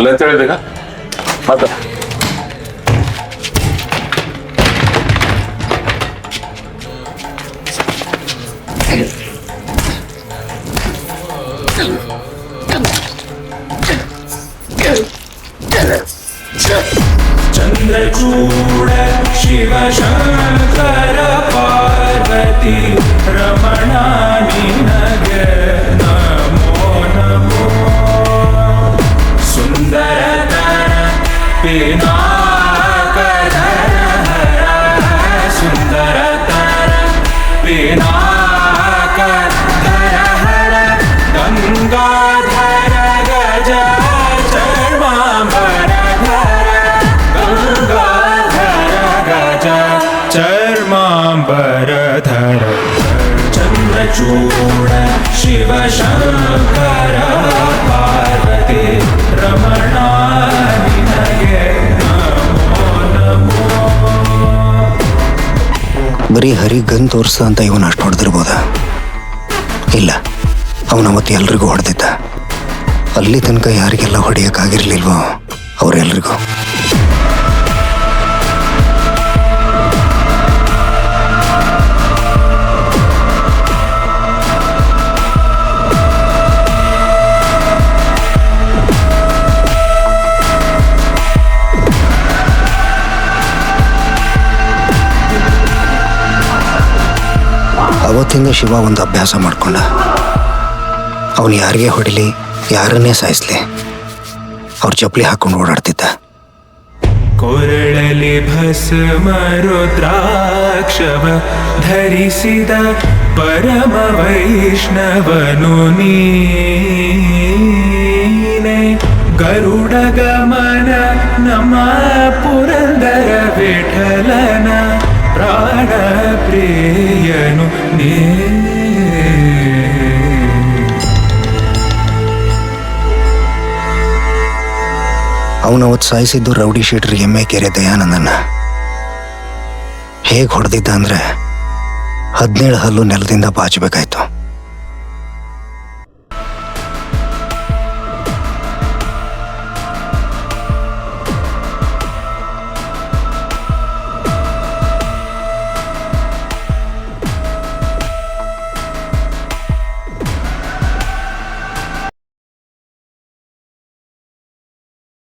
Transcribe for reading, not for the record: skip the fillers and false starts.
ಅಲ್ಲ ಅಂತ ಹೇಳಿದಾಗ ಮತ್ತ ಚಂದ್ರಚೂಡ ಶಿವ ಶಂಕರ ಪಾರ್ವತಿ ರಮಣ ನಿನಗೆ ನಮೋ ನಮೋ ಸುಂದರತರ ಪಿನಾಕರ ಹರ ಸುಂದರತರ ಪಿನಾಕರ ಹರ ಗಂಗಾಧರ ಗಜ ಚರ್ಮಾಂಬರಧರ ಚಂದ್ರಚೂಡ ಶಿವ ಶಂಕರ ಪಾರ್ವತಿ ರಮಣ ನಿನಗೆ ನಮೋ ನಮೋ. ಬರೀ ಹರಿಗನ್ ತೋರ್ಸ ಅಂತ ಇವನು ಅಷ್ಟು ಹೊಡೆದಿರ್ಬೋದ? ಇಲ್ಲ, ಅವನವತ್ತು ಎಲ್ರಿಗೂ ಹೊಡೆದಿದ್ದ. ಅಲ್ಲಿ ತನಕ ಯಾರಿಗೆಲ್ಲ ಹೊಡೆಯೋಕ್ಕಾಗಿರ್ಲಿಲ್ವೋ ಅವರೆಲ್ರಿಗೂ. ಅವತ್ತಿಂದ ಶಿವ ಒಂದು ಅಭ್ಯಾಸ ಮಾಡ್ಕೊಂಡ. ಅವನು ಯಾರಿಗೆ ಹೊಡಿಲಿ, ಯಾರನ್ನೇ ಸಾಯಿಸ್ಲಿ, ಅವ್ರ ಚಪ್ಪಲಿ ಹಾಕೊಂಡು ಓಡಾಡ್ತಿದ್ದ. ಕೊರಳಲಿ ಭಸ್ಮ ರುದ್ರಾಕ್ಷವ ಧರಿಸಿದ ಪರಮ ವೈಷ್ಣವನು ನೀನೆ. ಗರುಡ ಗಮನ ನಮ್ಮ ಪುರಂದರ ವಿಠಲನ ಪ್ರಾಣ ಪ್ರಿಯನು ನೀ. ಅವನವತ್ತು ಸಾಯಿಸಿದ್ದು ರೌಡಿ ಶೀಟರ್ ಎಮ್ಮೆ ಕೆರೆ ದಯಾನಂದನ್ನ. ಹೇಗೆ ಹೊಡೆದಿದ್ದ ಅಂದ್ರೆ 17 ಹಲ್ಲು ನೆಲದಿಂದ ಬಾಚಬೇಕಾಯ್ತು.